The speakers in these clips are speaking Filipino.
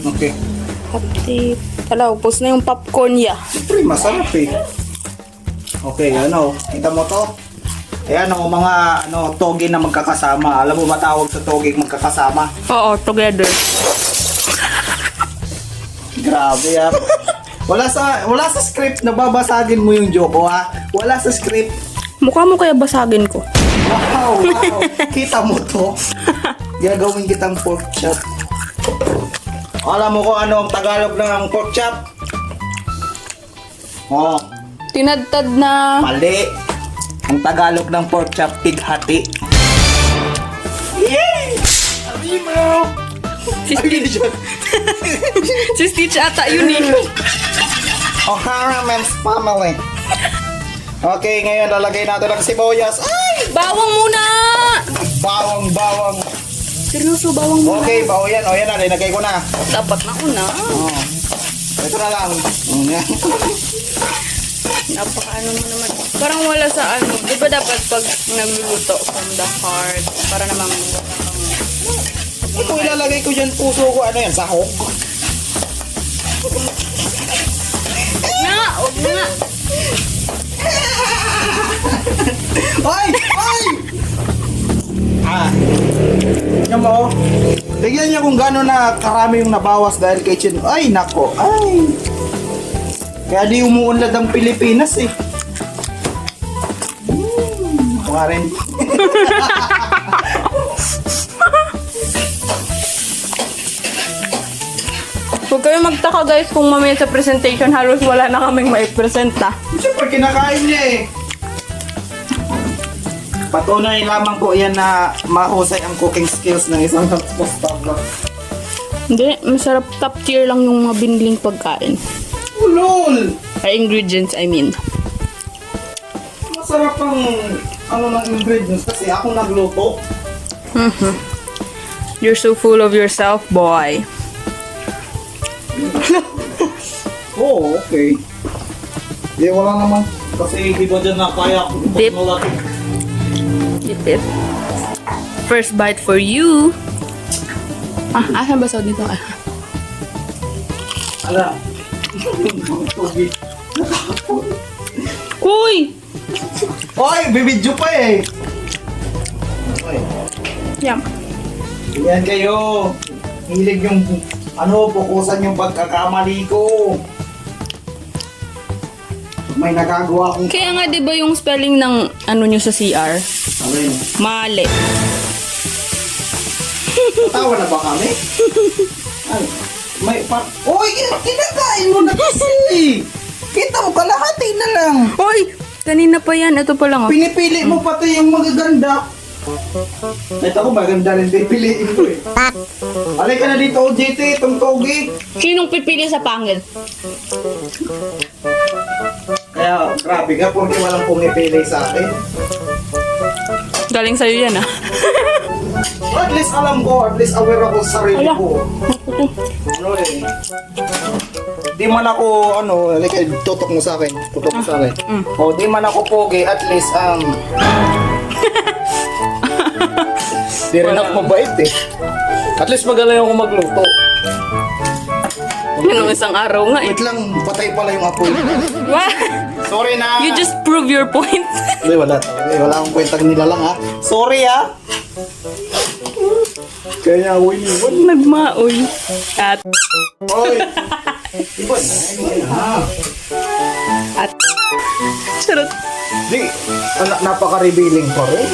Okay. Hati. Tala, upos na yung popcorn ya. Siyempre, masarap eh. Okay, ano, kita mo to? Ayan o, mga togi na magkakasama. Alam mo ba tawag sa togi magkakasama? Oo, together. Grabe ah. Wala sa script na babasagin mo yung joke ko ha. Wala sa script. Mukha mo kaya basagin ko. Wow, wow. Kita mo to. Gagawin kitang pork chop. Alam mo kung ano ang Tagalog ng pork chop? Oh, Tinadtad na. mali. Ang Tagalog ng pork chop, pighati. Yay! Sabi mo! Si Stitch ata yun eh. O'Hara Men's Family. Okay, ngayon lalagay natin ang sibuyas. Ay! Bawang muna! Bawang. Seryoso, bawang muna. Okay, bawo yan. O yan na, linagay ko na. Dapat na una. Oh. Ito na lang. Yan. Napaka-ano mo naman. Parang wala sa ano. Di ba dapat pag nagluluto from the heart, para namang Ito ilalagay ko dyan, puso ko. Ano yan, sahog? Huwag na! Ay! Ay! Tignan mo. Tignan niya kung gano'n na karami yung nabawas dahil kay Chin. Ay, nako. Ay. Kaya di umuunlad ang Pilipinas eh. Mga rin. Huwag kayo magtaka guys kung mamaya sa presentation halos wala na kaming mai-present na. Siyempre, kinakain niya eh. Patunay lamang po yan na mahusay ang cooking skills ng isang postable. Hindi, masarap top tier lang yung mga biniling pagkain. Ulol! Ay, ingredients, I mean. Masarap ang ng ingredients kasi ako nagluto. You're so full of yourself, boy. Oo, okay. Di, wala naman. Kasi di ba dyan na kaya Dip. Dip it. First bite for you. Asan ba sa dito? Ala. Uy! Oy, bibidyo pa eh. Oy, Yum. yan kayo. Hilig yung, pukusan yung pagkakamali ko. May nagagawa akong... Kaya nga 'di ba yung spelling ng ano nyo sa CR? Alin? Mali. Tawa na ba kami? Ay, may pa... Oy, kinakain mo na kasi! Kita mo, kalahati na lang. Hoy! Kanina pa yan. Ito pa lang. Oh. Pinipili mo pati yung magaganda. Ito ko, maganda rin pipiliin ko eh. Alay ka na dito, JT, itong togi. Sinong pipili sa pangit? Kaya, grabe ka, porque walang pumipili sa akin. Galing sa'yo yan ah. At least alam ko, at least aware ako sa sarili Ala. ko. Ano eh. Di man ako, like, tutok mo sa akin. Tutok mo sa akin. O, di man ako pogi, at least, di rin ako mabait eh. At least magaling ako magluto. Yun ang isang araw nga eh. Wait lang, patay pala yung apoy. What? Sorry na. You just prove your point. Hindi, wala. Wala akong kwentang nila lang ha. Sorry ha. Kaya, win. Nagmaoy. At Oy. Iba na. at charot. Di, napaka-revealing pa rin.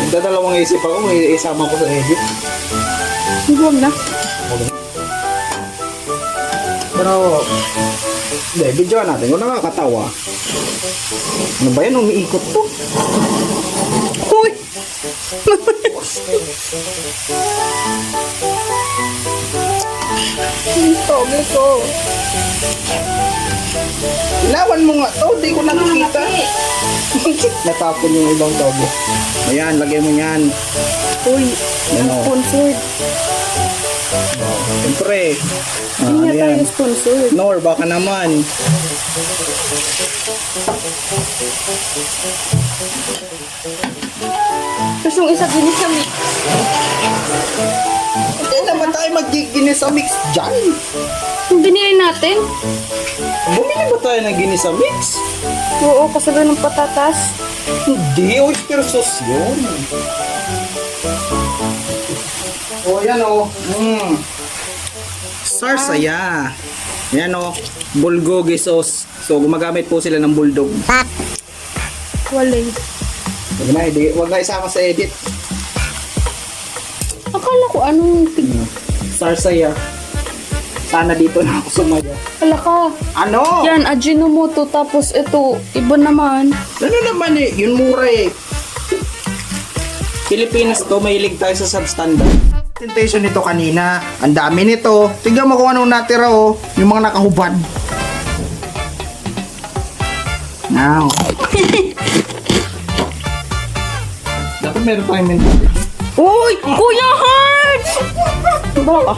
Dadalawang isip ako, may isama ko sa edit. Huwag na. Pero, hindi, video natin. Kung nakakatawa. Ano ba yan? Umiikot to. Uy! Togi ko. Ilawan mo nga to, di ko nakikita. Natapon yung ibang togo. Ayan, lagay mo yan. Uy, Ano? sponsored. Siyempre. Hindi nga Ayan. tayo sponsored. Nor, baka naman. Tapos yung isa din sa mix. Hindi naman tayo mag-ginisa mix dyan. Binili natin. Bumili ba tayo ng ginisa mix? Oo, kasabay ng patatas. Hindi, oyster sauce yun. O, yan o. Sarsaya. Yan o. Bulgogi sauce. So, gumagamit po sila ng bulldog. Walay. Huwag na isama sa edit. Akala ko anong... Sarsaya. Sana dito na ako sumaya. Akala ka. Ano? Yan, Ajinomoto. Tapos ito, iba naman. Ano naman eh? Yun mura eh. Pilipinas to, mahilig tayo sa substandard. Presentation nito kanina. Ang dami nito. Tignan mo kung anong natira oh. Yung mga nakahubad. Now. Dapat meron tayong mental. Uy! Kuya Hart! Baka.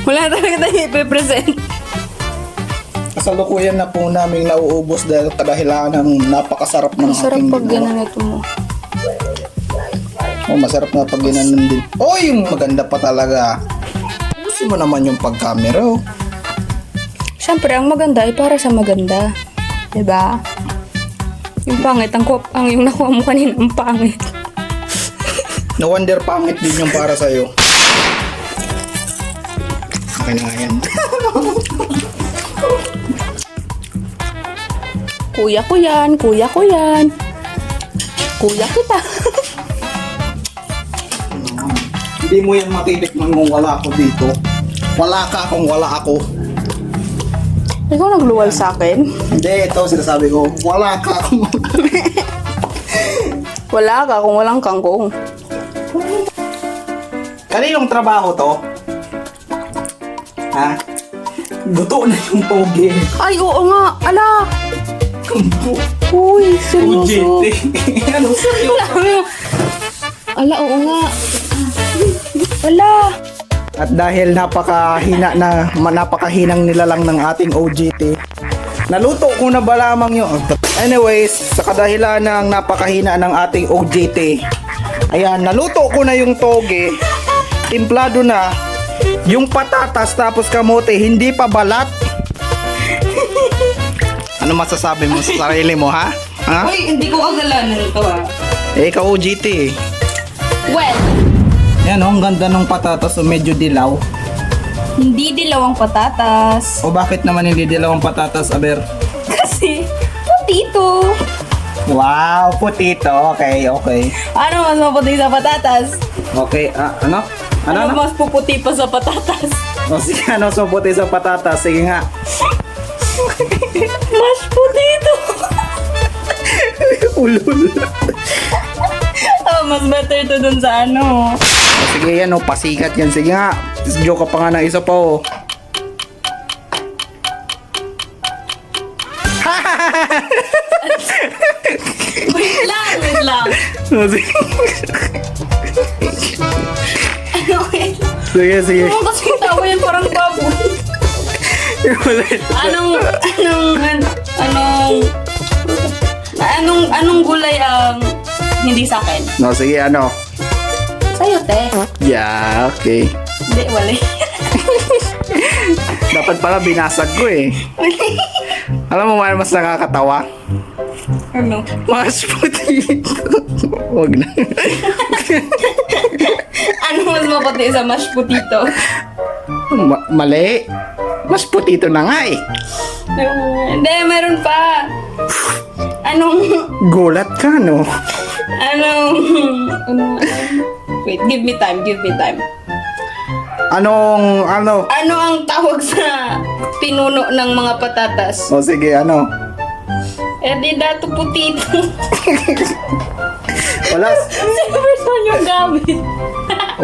Wala talaga tayo ipipresent. Kasalukuyan na po namin nauubos dahil kadahilan ng napakasarap ng Masarap aking pag ginawa. ganun ito mo. Oh, masarap na pag ginanon din. Oh, yung maganda pa talaga. Gusto mo naman yung pag-camera oh. Siyempre, ang maganda ay para sa maganda. Diba? Yung pangit, ang yung nakuha mo kanina, ang pangit. No wonder pangit din yung para sa'yo. Akin na nga yan. Kuya ko yan, kuya ko yan. Kuya kita. Hindi mo yan matitikman kung wala ako dito. Wala ka kung wala ako. Ikaw nagluwal sa akin? Hindi, ito sinasabi ko. Wala ka kung... Wala ka kung walang kangkong. Kaninong trabaho to? Ha? Buto na yung pogi. Ay, oo nga. Ala! Uy, seryoso. Ano, seryoso? Sabi mo. Ala, oo nga. Ala. At dahil napakahinang nilalang ng ating OJT, naluto ko na ba lamang yun? Anyways, sa kadahilan ng napakahina ng ating OJT, ayan, naluto ko na yung toge, timplado na, yung patatas tapos kamote, hindi pa balat. Ano masasabi mo sa sarili mo, ha? Ha? Uy, hindi ko agalanan ito Eh, ikaw OJT eh. Well, Yan oh, ang ganda ng patatas, so medyo dilaw. hindi dilaw ang patatas. O bakit naman hindi dilaw ang patatas, Aber? Kasi, putito. Wow, putito. Okay, okay. Ano mas maputi sa patatas? Okay, ano? Ano mas puputi pa sa patatas? O sige, ano so puti sa patatas? Sige nga. Mas putito. Ulul. Mas better to dun sa ano. O sige yan, o pasikat yan. Sige nga. Joke ka pa nga ng isa pa, o. Wait lang. O sige. Ano wait? Sige, sige. Ano kasi yung tawa yan parang baboy? Anong gulay ang hindi sa akin? No, sige, ano? Sa'yo, te. Yeah, okay. Hindi, wala. Dapat pala binasag ko eh. Alam mo mas nakakatawa? Ano? Mas puti. Huwag na. Ano mas maputi sa mashed potato? Mali. Mas putito na nga eh. Hindi, meron pa. Anong... Gulat ka, no? Wait, give me time. Ano? Ano ang tawag sa pinuno ng mga patatas? O sige, ano? Dato putito. Wala. Sino person yung gamit?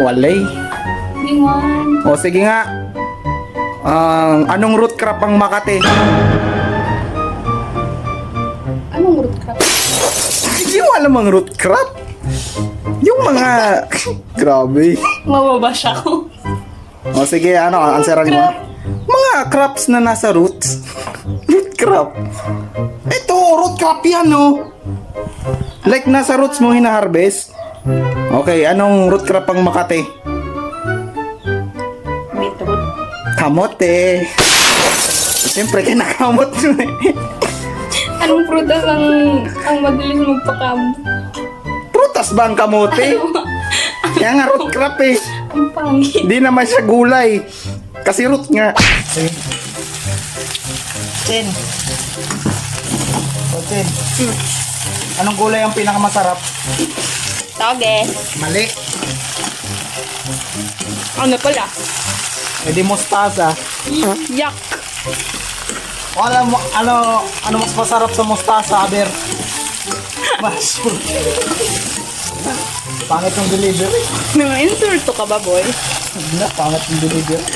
Walay. Bingan. O sige nga. Anong root crop ang Makati? Anong root crop? Hindi mo alam ang root crop? Yung mga... Grabe. Mababash ako. O sige, ano? Answeran mo. Mga crops na nasa roots. Root crab. Ito, root crab yan, no? Like, nasa roots mo hina-harvest? Okay, anong root crab ang Makati? Beetroot. Kamote. Siyempre, kinakamot mo eh. Anong prutas ang madalis magpakamot? Prutas ba ang kamote? Kaya nga root crab eh. Ang pangit. Hindi naman siya gulay. Kasi root nga. Tin. O, Tin. Anong gulay ang pinakamasarap? Toge. Mali. Ano pala? E di mustasa. Yak. O, alam mo, ano mas masarap sa mustasa, Aber? Mushroom. Pangit yung delivery. Nang-insulto ka ba, boy? Hindi na, pangit yung delivery.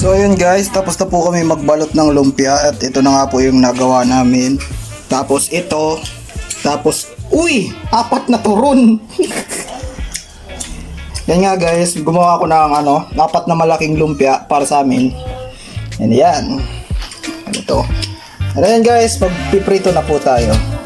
So ayun guys, tapos na po kami magbalot ng lumpia at ito na nga po yung nagawa namin. Tapos ito, tapos uy, 4 na turon. Yan nga guys, gumawa ko ng 4 na malaking lumpia para sa amin. Yan yan. Ito. Ano yan guys, magpiprito na po tayo.